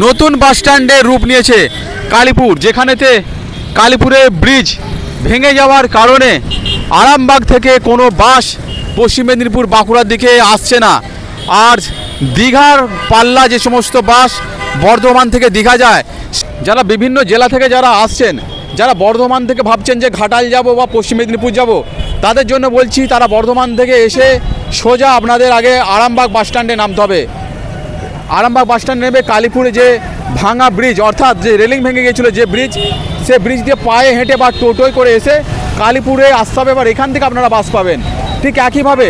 নতুন বাস স্ট্যান্ডে রূপ নিয়েছে কালীপুর, যেখানেতে কালীপুরে ব্রিজ ভেঙে যাওয়ার কারণে আরামবাগ থেকে কোনো বাস পশ্চিম মেদিনীপুর বাঁকুড়ার দিকে আসছে না। আর দীঘার পাল্লা যে সমস্ত বাস বর্ধমান থেকে দীঘা যায়, যারা বিভিন্ন জেলা থেকে যারা আসছেন, যারা বর্ধমান থেকে ভাবছেন যে ঘাটাল যাব বা পশ্চিম মেদিনীপুর যাব, তাদের জন্য বলছি তারা বর্ধমান থেকে এসে সোজা আপনাদের আগে আরামবাগ বাস স্ট্যান্ডে নামতে হবে। আরামবাগ বাস স্ট্যান্ড নেবে কালীপুরে যে ভাঙা ব্রিজ, অর্থাৎ যে রেলিং ভেঙে গিয়েছিলো যে ব্রিজ, সে ব্রিজ দিয়ে পায়ে হেঁটে বা টোটোয় করে এসে কালীপুরে আসতে হবে। এবার এখান থেকে আপনারা বাস পাবেন। ঠিক একইভাবে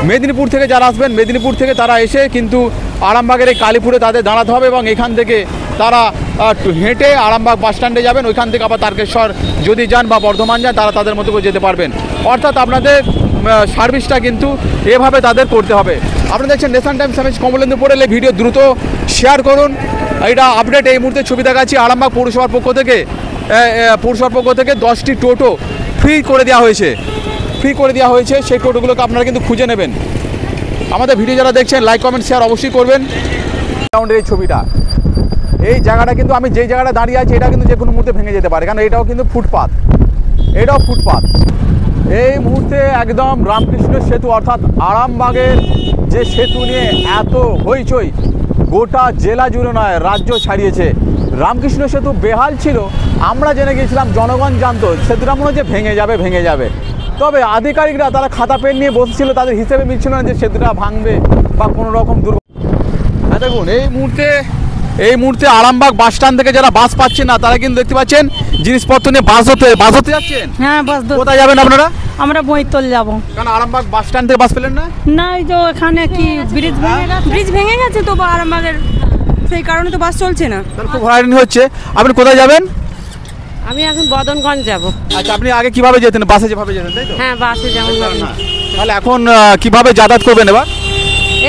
মেদিনীপুর থেকে যারা আসবেন, মেদিনীপুর থেকে তারা এসে কিন্তু আরামবাগের এই কালীপুরে তাদের দাঁড়াতে হবে এবং এখান থেকে তারা হেঁটে আরামবাগ বাস স্ট্যান্ডে যাবেন। ওইখান থেকে আবার তারকেশ্বর যদি যান বা বর্ধমান যান, তারা তাদের মতো করে যেতে পারবেন। অর্থাৎ আপনাদের সার্ভিসটা কিন্তু এভাবে তাদের করতে হবে। আপনারা দেখছেন নেশন টাইমস, আমি কমলেন্দু পোড়েল। ভিডিও দ্রুত শেয়ার করুন। এটা আপডেট এই মুহূর্তে ছবি দেখাচ্ছি। আরামবাগ পৌরসভার পক্ষ থেকে 10টি টোটো ফ্রি করে দেওয়া হয়েছে। সেই টোটোগুলোকে আপনারা কিন্তু খুঁজে নেবেন। আমাদের ভিডিও যারা দেখছেন লাইক কমেন্ট শেয়ার অবশ্যই করবেন। এই ছবিটা, এই জায়গাটা কিন্তু আমি যেই জায়গাটা দাঁড়িয়ে আছি, এটা কিন্তু যে কোনো মুহূর্তে ভেঙে যেতে পারে, কারণ এটাও কিন্তু ফুটপাথ। এই মুহূর্তে একদম রামকৃষ্ণ সেতু, অর্থাৎ আরামবাগের যে সেতু নিয়ে এত হইচই, গোটা জেলা জুড়ে নয় রাজ্য ছাড়িয়েছে। রামকৃষ্ণ সেতু বেহাল ছিল, আমরা জেনে গিয়েছিলাম, জনগণ জানতো সেতুটা মনে হচ্ছে ভেঙে যাবে। তবে আধিকারিকরা তারা খাতা পেন নিয়ে বসেছিল, তাদের হিসেবে মিলছিল না যে সেতুটা ভাঙবে বা কোনো রকম দুর্ঘটনা। দেখুন এই মুহূর্তে আরামবাগ বাস স্ট্যান্ড থেকে যারা বাস পাচ্ছেন না, তারা কিন্তু দেখতে পাচ্ছেন জিনিসপত্র নিয়ে বাস হতে যাচ্ছেন। হ্যাঁ, বাস কোথায় যাবেন আপনারা? আমরা বইতল যাব। কারণ আরামবাগ বাস স্ট্যান্ড থেকে বাস পেলেন না? না, এই যে এখানে কি ব্রিজ ভেঙে গেছে, তো আরামবাগের সেই কারণে তো বাস চলছে না। তাহলে খুব হয়রানি হচ্ছে। আপনি কোথায় যাবেন? আমি এখন বদনগঞ্জ যাব। আচ্ছা, আপনি আগে কিভাবে যেতেন? বাসে যেভাবে যেতেন, তাই তো? হ্যাঁ, বাসে যেমন। তাহলে এখন কিভাবে যাতায়াত করবেন এবার?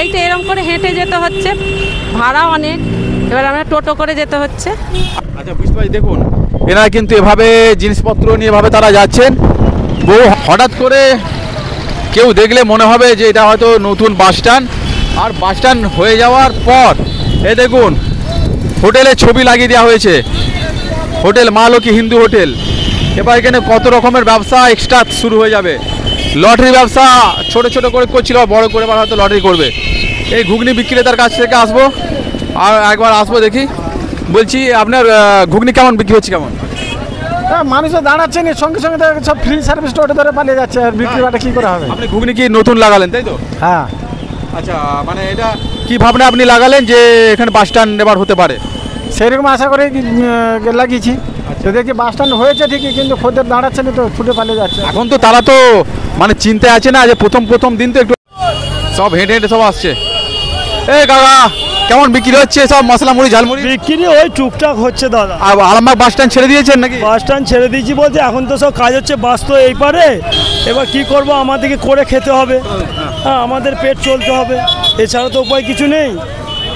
এই তো এরকম করে হেঁটে যেতে হচ্ছে, ভাড়া অনেক, এবার আমরা টোটো করে যেতে হচ্ছে। আচ্ছা, বুঝতে পারছি। দেখুন এরা কিন্তু এভাবে জিনিসপত্র নিয়ে এভাবে তারা যাচ্ছেন। হঠাৎ করে কেউ দেখলে মনে হবে যে এটা হয়তো নতুন বাস স্ট্যান্ড। আর বাস স্ট্যান্ড হয়ে যাওয়ার পর এই দেখুন হোটেলের ছবি লাগিয়ে দেওয়া হয়েছে, হোটেল মা লক্ষ্মী হিন্দু হোটেল। এবার এখানে কত রকমের ব্যবসা এক্সট্রা শুরু হয়ে যাবে। লটারি ব্যবসা ছোট করে করছিল, বড় করে এবার হয়তো লটারি করবে। এই ঘুগনি বিক্রেতার কাছ থেকে আসবো, আর একবার আসবো দেখি। বলছি আপনার ঘুগনি কেমন বিক্রি হচ্ছে? কেমন? হ্যাঁ, মানুষের দাঁড়াচ্ছে না, সঙ্গে সব ফ্রি সার্ভিস টোটো ধরে পালিয়ে যাচ্ছে। আর বিক্রি বাটা কী করে হবে? আপনি ঘুগনি কি নতুন লাগালেন, তাই তো? হ্যাঁ। আচ্ছা, মানে এটা কি ভাবনা আপনি লাগালেন যে এখানে বাস স্ট্যান্ড এবার হতে পারে? সেরকম আশা করে লাগিয়েছি। তো দেখি বাস স্ট্যান্ড হয়েছে ঠিকই, কিন্তু খদ্দের দাঁড়াচ্ছে না, তো ছুটে পালিয়ে যাচ্ছে। এখন তো তারা তো মানে চিন্তায় আছে না, যে প্রথম দিন তো একটু সব হেঁটে সব আসছে। এই কাকা, কেমন বিক্রি হচ্ছে সব মশলা মুড়ি ঝালমুড়ি? বিক্রি ওই টুকটাক হচ্ছে দাদা। আর আরামবাগ বাস স্ট্যান্ড ছেড়ে দিয়েছেন নাকি? বাস স্ট্যান্ড ছেড়ে দিয়েছি বলতে এখন তো সব কাজ হচ্ছে, বাস তো এই পারে, এবার কি করব, আমাদেরকে করে খেতে হবে। হ্যাঁ, আমাদের পেট চলতে হবে, এছাড়া তো উপায় কিছু নেই।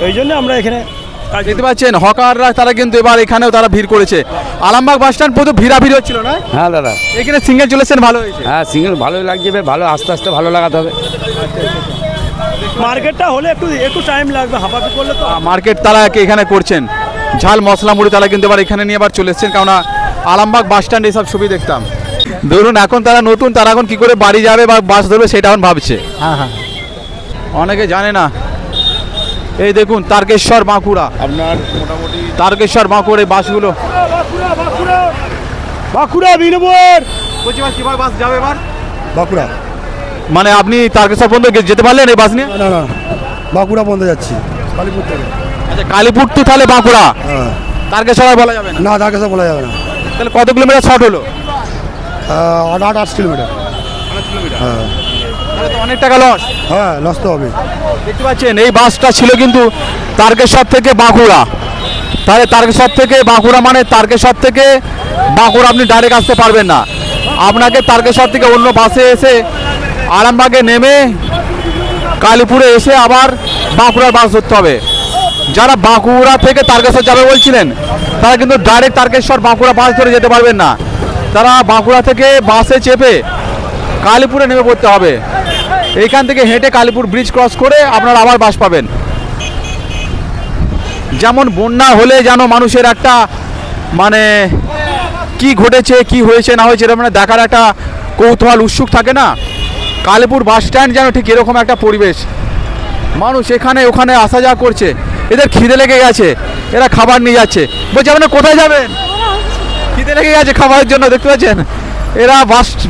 ওই জন্য আমরা এখানে দেখতে পাচ্ছেন হকাররা তারা কিন্তু এবার এখানেও তারা ভিড় করেছে। আরামবাগ বাস স্ট্যান্ড প্রচুর ভিড় হচ্ছিল না? হ্যাঁ দাদা, এখানে সিঙ্গেল চলেছেন, ভালো হয়েছে। হ্যাঁ, সিঙ্গেল ভালোই লাগছে, ভালো আস্তে আস্তে ভালো লাগাতে হবে। মার্কেটটা হলে একটু টাইম লাগবে, হাঁপাতে করলে তো। মার্কেট তারা এখানে করছেন, ঝাল মশলা মুড়ি তারা কিন্তু এবার এখানে নিয়ে আবার চলে এসছেন। কারণ আরামবাগ বাস স্ট্যান্ডে এইসব ছবি দেখতাম। ধরুন এখন তারা নতুন, তারা এখন কি করে বাড়ি যাবে বা বাস ধরবে সেটা এখন ভাবছে। হ্যাঁ, অনেকে জানে না। এই দেখুন তারকেশ্বর বাঁকুড়া, আপনার মোটামুটি তারকেশ্বর বাঁকুড়া এই বাসগুলো। বাঁকুড়া বিনপুর বলছি ভাই, কিভাবে বাস যাবে এবার? বাঁকুড়া মানে আপনি তারকেশ্বর পর্যন্ত যেতে পারলেন এই বাস নিয়ে? না, বাঁকুড়া পর্যন্ত যাচ্ছি, কালীপুর থেকে। আচ্ছা, কালীপুর তো তাহলে বাঁকুড়া, হ্যাঁ। তারকেশ্বর বলা যাবে না? না, তারকেশ্বর বলা যাবে না। তাহলে কত কিলোমিটার শর্ট হলো? 8 কিলোমিটার। হ্যাঁ, তাহলে তো অনেক টাকা লস। হ্যাঁ, লস তো হবে। দেখতে পাচ্ছেন এই বাসটা ছিল কিন্তু তারকেশ্বর থেকে বাঁকুড়া। তাহলে তারকেশ্বর থেকে বাঁকুড়া মানে তারকেশ্বর থেকে বাঁকুড়া আপনি ডাইরেক্ট আসতে পারবেন না। আপনাকে তারকেশ্বর থেকে অন্য বাসে এসে আরামবাগে নেমে কালীপুরে এসে আবার বাঁকুড়ার বাস ধরতে হবে। যারা বাঁকুড়া থেকে তারকেশ্বর যাবে বলছিলেন, তারা কিন্তু ডাইরেক্ট তারকেশ্বর বাঁকুড়া বাস ধরে যেতে পারবেন না। তারা বাঁকুড়া থেকে বাসে চেপে কালীপুরে নেমে পড়তে হবে। এইখান থেকে হেঁটে কালীপুর ব্রিজ ক্রস করে আপনারা আবার বাস পাবেন। যেমন বন্যা হলে যেন মানুষের একটা মানে কি ঘটেছে কি হয়েছে না হয়েছে এটা মানে দেখার একটা কৌতূহল উৎসুক থাকে না, কালীপুর বাস স্ট্যান্ড যেন ঠিক এরকম একটা পরিবেশ। মানুষ এখানে ওখানে আসা যাওয়া করছে, এদের খিদে লেগে গেছে, এরা খাবার নিয়ে যাচ্ছে। বলছি আপনারা কোথায় যাবেন? খিদে লেগে গেছে খাবারের জন্য, দেখতে পাচ্ছেন এরা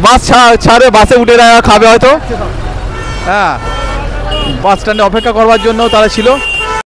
বাস ছাড়ে বাসে উঠে এরা খাবে হয়তো। হ্যাঁ, বাস স্ট্যান্ডে অপেক্ষা করবার জন্য তারা ছিল।